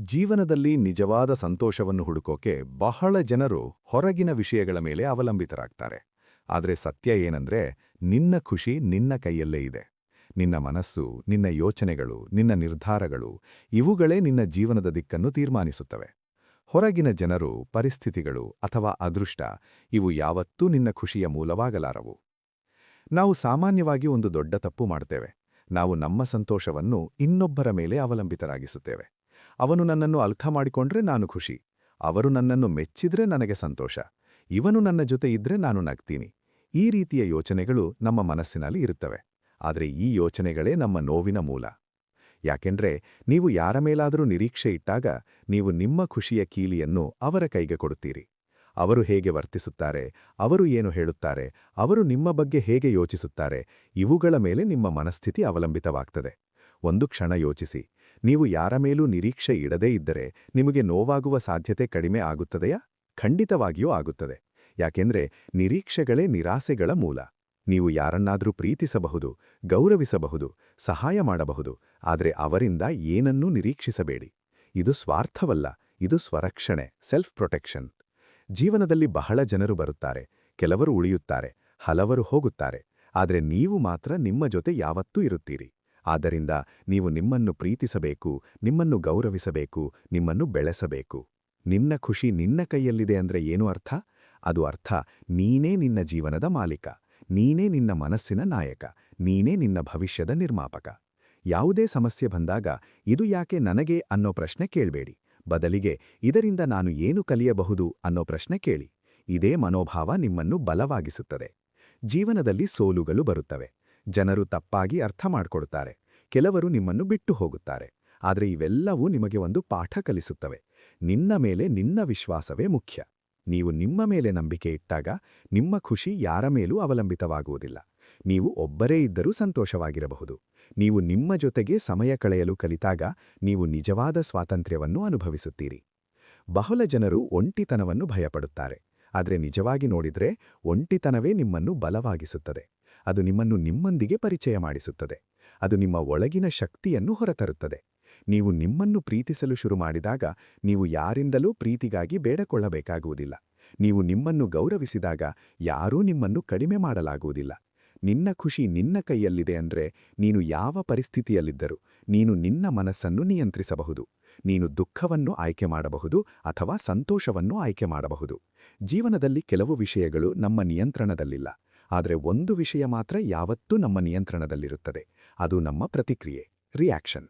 ಜೀವನದಲ್ಲಿ ನಿಜವಾದ ಸಂತೋಷವನ್ನು ಹುಡುಕೋಕೆ ಬಹಳ ಜನರು ಹೊರಗಿನ ವಿಷಯಗಳ ಮೇಲೆ ಅವಲಂಬಿತರಾಗ್ತಾರೆ. ಆದರೆ ಸತ್ಯ ಏನಂದ್ರೆ, ನಿನ್ನ ಖುಷಿ ನಿನ್ನ ಕೈಯಲ್ಲೇ ಇದೆ. ನಿನ್ನ ಮನಸ್ಸು, ನಿನ್ನ ಯೋಚನೆಗಳು, ನಿನ್ನ ನಿರ್ಧಾರಗಳು ಇವುಗಳೇ ನಿನ್ನ ಜೀವನದ ದಿಕ್ಕನ್ನು ತೀರ್ಮಾನಿಸುತ್ತವೆ. ಹೊರಗಿನ ಜನರು, ಪರಿಸ್ಥಿತಿಗಳು ಅಥವಾ ಅದೃಷ್ಟ ಇವು ಯಾವತ್ತೂ ನಿನ್ನ ಖುಷಿಯ ಮೂಲವಾಗಲಾರವು. ನಾವು ಸಾಮಾನ್ಯವಾಗಿ ಒಂದು ದೊಡ್ಡ ತಪ್ಪು ಮಾಡ್ತೇವೆ. ನಾವು ನಮ್ಮ ಸಂತೋಷವನ್ನು ಇನ್ನೊಬ್ಬರ ಮೇಲೆ ಅವಲಂಬಿತರಾಗಿಸುತ್ತೇವೆ. ಅವನು ನನ್ನನ್ನು ಅರ್ಥ ಮಾಡಿಕೊಂಡ್ರೆ ನಾನು ಖುಷಿ, ಅವರು ನನ್ನನ್ನು ಮೆಚ್ಚಿದ್ರೆ ನನಗೆ ಸಂತೋಷ, ಇವನು ನನ್ನ ಜೊತೆ ಇದ್ರೆ ನಾನು ನಗ್ತೀನಿ. ಈ ರೀತಿಯ ಯೋಚನೆಗಳು ನಮ್ಮ ಮನಸ್ಸಿನಲ್ಲಿ ಇರುತ್ತವೆ. ಆದರೆ ಈ ಯೋಚನೆಗಳೇ ನಮ್ಮ ನೋವಿನ ಮೂಲ. ಯಾಕೆಂದ್ರೆ ನೀವು ಯಾರ ಮೇಲಾದರೂ ನಿರೀಕ್ಷೆ ಇಟ್ಟಾಗ ನೀವು ನಿಮ್ಮ ಖುಷಿಯ ಕೀಲಿಯನ್ನು ಅವರ ಕೈಗೆ ಕೊಡುತ್ತೀರಿ. ಅವರು ಹೇಗೆ ವರ್ತಿಸುತ್ತಾರೆ, ಅವರು ಏನು ಹೇಳುತ್ತಾರೆ, ಅವರು ನಿಮ್ಮ ಬಗ್ಗೆ ಹೇಗೆ ಯೋಚಿಸುತ್ತಾರೆ, ಇವುಗಳ ಮೇಲೆ ನಿಮ್ಮ ಮನಸ್ಥಿತಿ ಅವಲಂಬಿತವಾಗ್ತದೆ. ಒಂದು ಕ್ಷಣ ಯೋಚಿಸಿ, ನೀವು ಯಾರ ಮೇಲೂ ನಿರೀಕ್ಷೆ ಇಡದೇ ಇದ್ದರೆ ನಿಮಗೆ ನೋವಾಗುವ ಸಾಧ್ಯತೆ ಕಡಿಮೆ ಆಗುತ್ತದೆಯಾ? ಖಂಡಿತವಾಗಿಯೂ ಆಗುತ್ತದೆ. ಯಾಕೆಂದ್ರೆ ನಿರೀಕ್ಷೆಗಳೇ ನಿರಾಸೆಗಳ ಮೂಲ. ನೀವು ಯಾರನ್ನಾದರೂ ಪ್ರೀತಿಸಬಹುದು, ಗೌರವಿಸಬಹುದು, ಸಹಾಯ ಮಾಡಬಹುದು, ಆದರೆ ಅವರಿಂದ ಏನನ್ನೂ ನಿರೀಕ್ಷಿಸಬೇಡಿ. ಇದು ಸ್ವಾರ್ಥವಲ್ಲ, ಇದು ಸ್ವರಕ್ಷಣೆ, ಸೆಲ್ಫ್ ಪ್ರೊಟೆಕ್ಷನ್. ಜೀವನದಲ್ಲಿ ಬಹಳ ಜನರು ಬರುತ್ತಾರೆ, ಕೆಲವರು ಉಳಿಯುತ್ತಾರೆ, ಹಲವರು ಹೋಗುತ್ತಾರೆ, ಆದರೆ ನೀವು ಮಾತ್ರ ನಿಮ್ಮ ಜೊತೆ ಯಾವತ್ತೂ ಇರುತ್ತೀರಿ. ಆದ್ದರಿಂದ ನೀವು ನಿಮ್ಮನ್ನು ಪ್ರೀತಿಸಬೇಕು, ನಿಮ್ಮನ್ನು ಗೌರವಿಸಬೇಕು, ನಿಮ್ಮನ್ನು ಬೆಳೆಸಬೇಕು. ನಿನ್ನ ಖುಷಿ ನಿನ್ನ ಕೈಯಲ್ಲಿದೆ ಅಂದ್ರೆ ಏನು ಅರ್ಥ? ಅದು ಅರ್ಥ, ನೀನೇ ನಿನ್ನ ಜೀವನದ ಮಾಲೀಕ, ನೀನೇ ನಿನ್ನ ಮನಸ್ಸಿನ ನಾಯಕ, ನೀನೇ ನಿನ್ನ ಭವಿಷ್ಯದ ನಿರ್ಮಾಪಕ. ಯಾವುದೇ ಸಮಸ್ಯೆ ಬಂದಾಗ ಇದು ಯಾಕೆ ನನಗೆ ಅನ್ನೋ ಪ್ರಶ್ನೆ ಕೇಳಬೇಡಿ. ಬದಲಿಗೆ ಇದರಿಂದ ನಾನು ಏನು ಕಲಿಯಬಹುದು ಅನ್ನೋ ಪ್ರಶ್ನೆ ಕೇಳಿ. ಇದೇ ಮನೋಭಾವ ನಿಮ್ಮನ್ನು ಬಲವಾಗಿಸುತ್ತದೆ. ಜೀವನದಲ್ಲಿ ಸೋಲುಗಳು ಬರುತ್ತವೆ. ಜನರು ತಪ್ಪಾಗಿ ಅರ್ಥ ಮಾಡಿಕೊಡುತ್ತಾರೆ, ಕೆಲವರು ನಿಮ್ಮನ್ನು ಬಿಟ್ಟು ಹೋಗುತ್ತಾರೆ. ಆದರೆ ಇವೆಲ್ಲವೂ ನಿಮಗೆ ಒಂದು ಪಾಠ ಕಲಿಸುತ್ತವೆ. ನಿನ್ನ ಮೇಲೆ ನಿನ್ನ ವಿಶ್ವಾಸವೇ ಮುಖ್ಯ. ನೀವು ನಿಮ್ಮ ಮೇಲೆ ನಂಬಿಕೆ ಇಟ್ಟಾಗ ನಿಮ್ಮ ಖುಷಿ ಯಾರ ಮೇಲೂ ಅವಲಂಬಿತವಾಗುವುದಿಲ್ಲ. ನೀವು ಒಬ್ಬರೇ ಇದ್ದರೂ ಸಂತೋಷವಾಗಿರಬಹುದು. ನೀವು ನಿಮ್ಮ ಜೊತೆಗೆ ಸಮಯ ಕಳೆಯಲು ಕಲಿತಾಗ ನೀವು ನಿಜವಾದ ಸ್ವಾತಂತ್ರ್ಯವನ್ನು ಅನುಭವಿಸುತ್ತೀರಿ. ಬಹಳ ಜನರು ಒಂಟಿತನವನ್ನು ಭಯಪಡುತ್ತಾರೆ. ಆದರೆ ನಿಜವಾಗಿ ನೋಡಿದ್ರೆ ಒಂಟಿತನವೇ ನಿಮ್ಮನ್ನು ಬಲವಾಗಿಸುತ್ತದೆ. ಅದು ನಿಮ್ಮನ್ನು ನಿಮ್ಮೊಂದಿಗೆ ಪರಿಚಯ ಮಾಡಿಸುತ್ತದೆ. ಅದು ನಿಮ್ಮ ಒಳಗಿನ ಶಕ್ತಿಯನ್ನು ಹೊರತರುತ್ತದೆ. ನೀವು ನಿಮ್ಮನ್ನು ಪ್ರೀತಿಸಲು ಶುರು ಮಾಡಿದಾಗ ನೀವು ಯಾರಿಂದಲೂ ಪ್ರೀತಿಗಾಗಿ ಬೇಡಕೊಳ್ಳಬೇಕಾಗುವುದಿಲ್ಲ. ನೀವು ನಿಮ್ಮನ್ನು ಗೌರವಿಸಿದಾಗ ಯಾರೂ ನಿಮ್ಮನ್ನು ಕಡಿಮೆ ಮಾಡಲಾಗುವುದಿಲ್ಲ. ನಿನ್ನ ಖುಷಿ ನಿನ್ನ ಕೈಯಲ್ಲಿದೆ ಅಂದ್ರೆ ನೀನು ಯಾವ ಪರಿಸ್ಥಿತಿಯಲ್ಲಿದ್ದರೂ ನೀನು ನಿನ್ನ ಮನಸ್ಸನ್ನು ನಿಯಂತ್ರಿಸಬಹುದು. ನೀನು ದುಃಖವನ್ನು ಆಯ್ಕೆ ಮಾಡಬಹುದು ಅಥವಾ ಸಂತೋಷವನ್ನು ಆಯ್ಕೆ ಮಾಡಬಹುದು. ಜೀವನದಲ್ಲಿ ಕೆಲವು ವಿಷಯಗಳು ನಮ್ಮ ನಿಯಂತ್ರಣದಲ್ಲಿಲ್ಲ. ಆದರೆ ಒಂದು ವಿಷಯ ಮಾತ್ರ ಯಾವತ್ತೂ ನಮ್ಮ ನಿಯಂತ್ರಣದಲ್ಲಿರುತ್ತದೆ. ಅದು ನಮ್ಮ ಪ್ರತಿಕ್ರಿಯೆ, ರಿಯಾಕ್ಷನ್.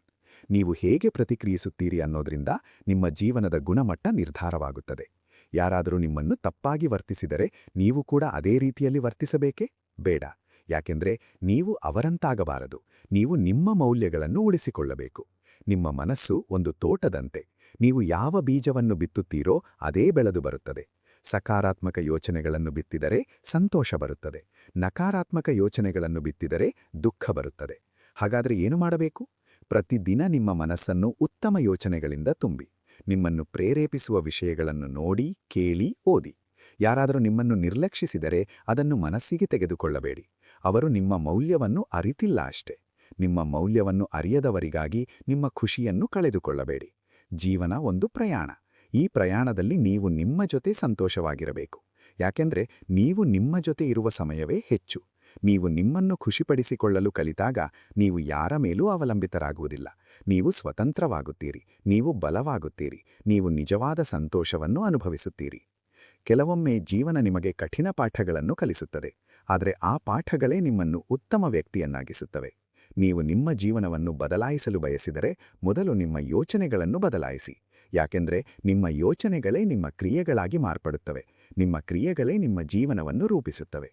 ನೀವು ಹೇಗೆ ಪ್ರತಿಕ್ರಿಯಿಸುತ್ತೀರಿ ಅನ್ನೋದ್ರಿಂದ ನಿಮ್ಮ ಜೀವನದ ಗುಣಮಟ್ಟ ನಿರ್ಧಾರವಾಗುತ್ತದೆ. ಯಾರಾದರೂ ನಿಮ್ಮನ್ನು ತಪ್ಪಾಗಿ ವರ್ತಿಸಿದರೆ ನೀವು ಕೂಡ ಅದೇ ರೀತಿಯಲ್ಲಿ ವರ್ತಿಸಬೇಕೇ? ಬೇಡ. ಯಾಕೆಂದ್ರೆ ನೀವು ಅವರಂತಾಗಬಾರದು. ನೀವು ನಿಮ್ಮ ಮೌಲ್ಯಗಳನ್ನು ಉಳಿಸಿಕೊಳ್ಳಬೇಕು. ನಿಮ್ಮ ಮನಸ್ಸು ಒಂದು ತೋಟದಂತೆ. ನೀವು ಯಾವ ಬೀಜವನ್ನು ಬಿತ್ತುತ್ತೀರೋ ಅದೇ ಬೆಳೆದು ಬರುತ್ತದೆ. ಸಕಾರಾತ್ಮಕ ಯೋಚನೆಗಳನ್ನು ಬಿತ್ತಿದರೆ ಸಂತೋಷ ಬರುತ್ತದೆ. ನಕಾರಾತ್ಮಕ ಯೋಚನೆಗಳನ್ನು ಬಿತ್ತಿದರೆ ದುಃಖ ಬರುತ್ತದೆ. ಹಾಗಾದರೆ ಏನು ಮಾಡಬೇಕು? ಪ್ರತಿದಿನ ನಿಮ್ಮ ಮನಸ್ಸನ್ನು ಉತ್ತಮ ಯೋಚನೆಗಳಿಂದ ತುಂಬಿ. ನಿಮ್ಮನ್ನು ಪ್ರೇರೇಪಿಸುವ ವಿಷಯಗಳನ್ನು ನೋಡಿ, ಕೇಳಿ, ಓದಿ. ಯಾರಾದರೂ ನಿಮ್ಮನ್ನು ನಿರ್ಲಕ್ಷಿಸಿದರೆ ಅದನ್ನು ಮನಸ್ಸಿಗೆ ತೆಗೆದುಕೊಳ್ಳಬೇಡಿ. ಅವರು ನಿಮ್ಮ ಮೌಲ್ಯವನ್ನು ಅರಿತಿಲ್ಲ ಅಷ್ಟೆ. ನಿಮ್ಮ ಮೌಲ್ಯವನ್ನು ಅರಿಯದವರಿಗಾಗಿ ನಿಮ್ಮ ಖುಷಿಯನ್ನು ಕಳೆದುಕೊಳ್ಳಬೇಡಿ. ಜೀವನ ಒಂದು ಪ್ರಯಾಣ. ಈ ಪ್ರಯಾಣದಲ್ಲಿ ನೀವು ನಿಮ್ಮ ಜೊತೆ ಸಂತೋಷವಾಗಿರಬೇಕು. ಯಾಕೆಂದ್ರೆ ನೀವು ನಿಮ್ಮ ಜೊತೆ ಇರುವ ಸಮಯವೇ ಹೆಚ್ಚು. ನೀವು ನಿಮ್ಮನ್ನು ಖುಷಿಪಡಿಸಿಕೊಳ್ಳಲು ಕಲಿತಾಗ ನೀವು ಯಾರ ಮೇಲೂ ಅವಲಂಬಿತರಾಗುವುದಿಲ್ಲ. ನೀವು ಸ್ವತಂತ್ರವಾಗುತ್ತೀರಿ, ನೀವು ಬಲವಾಗುತ್ತೀರಿ, ನೀವು ನಿಜವಾದ ಸಂತೋಷವನ್ನು ಅನುಭವಿಸುತ್ತೀರಿ. ಕೆಲವೊಮ್ಮೆ ಜೀವನ ನಿಮಗೆ ಕಠಿಣ ಪಾಠಗಳನ್ನು ಕಲಿಸುತ್ತದೆ. ಆದರೆ ಆ ಪಾಠಗಳೇ ನಿಮ್ಮನ್ನು ಉತ್ತಮ ವ್ಯಕ್ತಿಯನ್ನಾಗಿಸುತ್ತವೆ. ನೀವು ನಿಮ್ಮ ಜೀವನವನ್ನು ಬದಲಾಯಿಸಲು ಬಯಸಿದರೆ ಮೊದಲು ನಿಮ್ಮ ಯೋಚನೆಗಳನ್ನು ಬದಲಾಯಿಸಿ. ಯಾಕೆಂದ್ರೆ ನಿಮ್ಮ ಯೋಚನೆಗಳೇ ನಿಮ್ಮ ಕ್ರಿಯೆಗಳಾಗಿ ಮಾರ್ಪಡುತ್ತವೆ. ನಿಮ್ಮ ಕ್ರಿಯೆಗಳೇ ನಿಮ್ಮ ಜೀವನವನ್ನು ರೂಪಿಸುತ್ತವೆ.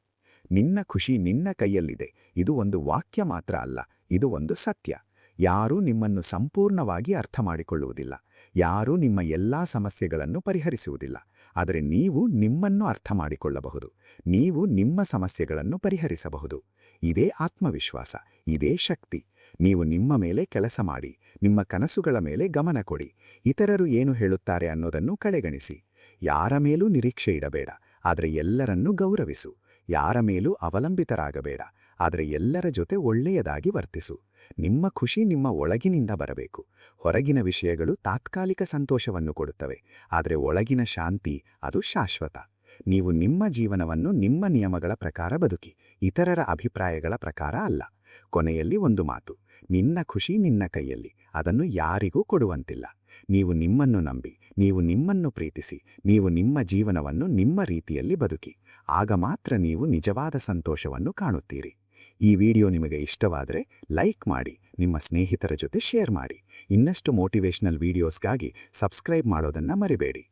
ನಿನ್ನ ಖುಷಿ ನಿನ್ನ ಕೈಯಲ್ಲಿದೆ. ಇದು ಒಂದು ವಾಕ್ಯ ಮಾತ್ರ ಅಲ್ಲ, ಇದು ಒಂದು ಸತ್ಯ. ಯಾರೂ ನಿಮ್ಮನ್ನು ಸಂಪೂರ್ಣವಾಗಿ ಅರ್ಥ ಮಾಡಿಕೊಳ್ಳುವುದಿಲ್ಲ. ಯಾರೂ ನಿಮ್ಮ ಎಲ್ಲಾ ಸಮಸ್ಯೆಗಳನ್ನು ಪರಿಹರಿಸುವುದಿಲ್ಲ. ಆದರೆ ನೀವು ನಿಮ್ಮನ್ನು ಅರ್ಥ ಮಾಡಿಕೊಳ್ಳಬಹುದು. ನೀವು ನಿಮ್ಮ ಸಮಸ್ಯೆಗಳನ್ನು ಪರಿಹರಿಸಬಹುದು. ಇದೇ ಆತ್ಮವಿಶ್ವಾಸ, ಇದೇ ಶಕ್ತಿ. ನೀವು ನಿಮ್ಮ ಮೇಲೆ ಕೆಲಸ ಮಾಡಿ, ನಿಮ್ಮ ಕನಸುಗಳ ಮೇಲೆ ಗಮನ ಕೊಡಿ. ಇತರರು ಏನು ಹೇಳುತ್ತಾರೆ ಅನ್ನೋದನ್ನು ಕಡೆಗಣಿಸಿ. ಯಾರ ಮೇಲೂ ನಿರೀಕ್ಷೆ ಇಡಬೇಡ, ಆದರೆ ಎಲ್ಲರನ್ನೂ ಗೌರವಿಸು. ಯಾರ ಮೇಲೂ ಅವಲಂಬಿತರಾಗಬೇಡ, ಆದರೆ ಎಲ್ಲರ ಜೊತೆ ಒಳ್ಳೆಯದಾಗಿ ವರ್ತಿಸು. ನಿಮ್ಮ ಖುಷಿ ನಿಮ್ಮ ಒಳಗಿನಿಂದ ಬರಬೇಕು. ಹೊರಗಿನ ವಿಷಯಗಳು ತಾತ್ಕಾಲಿಕ ಸಂತೋಷವನ್ನು ಕೊಡುತ್ತವೆ, ಆದರೆ ಒಳಗಿನ ಶಾಂತಿ ಅದು ಶಾಶ್ವತ. ನೀವು ನಿಮ್ಮ ಜೀವನವನ್ನು ನಿಮ್ಮ ನಿಯಮಗಳ ಪ್ರಕಾರ ಬದುಕಿ, ಇತರರ ಅಭಿಪ್ರಾಯಗಳ ಪ್ರಕಾರ ಅಲ್ಲ. ಕೊನೆಯಲ್ಲಿ ಒಂದು ಮಾತು: ನಿನ್ನ ಖುಷಿ ನಿನ್ನ ಕೈಯಲ್ಲಿ, ಅದನ್ನು ಯಾರಿಗೂ ಕೊಡುವಂತಿಲ್ಲ. ನೀವು ನಿಮ್ಮನ್ನು ನಂಬಿ, ನೀವು ನಿಮ್ಮನ್ನು ಪ್ರೀತಿಸಿ, ನೀವು ನಿಮ್ಮ ಜೀವನವನ್ನು ನಿಮ್ಮ ರೀತಿಯಲ್ಲಿ ಬದುಕಿ. ಆಗ ಮಾತ್ರ ನೀವು ನಿಜವಾದ ಸಂತೋಷವನ್ನು ಕಾಣುತ್ತೀರಿ. ಈ ವಿಡಿಯೋ ನಿಮಗೆ ಇಷ್ಟವಾದರೆ ಲೈಕ್ ಮಾಡಿ, ನಿಮ್ಮ ಸ್ನೇಹಿತರ ಜೊತೆ ಶೇರ್ ಮಾಡಿ. ಇನ್ನಷ್ಟು ಮೋಟಿವೇಶನಲ್ ವಿಡಿಯೋಸ್ಗಾಗಿ ಸಬ್ಸ್ಕ್ರೈಬ್ ಮಾಡೋದನ್ನು ಮರಿಬೇಡಿ.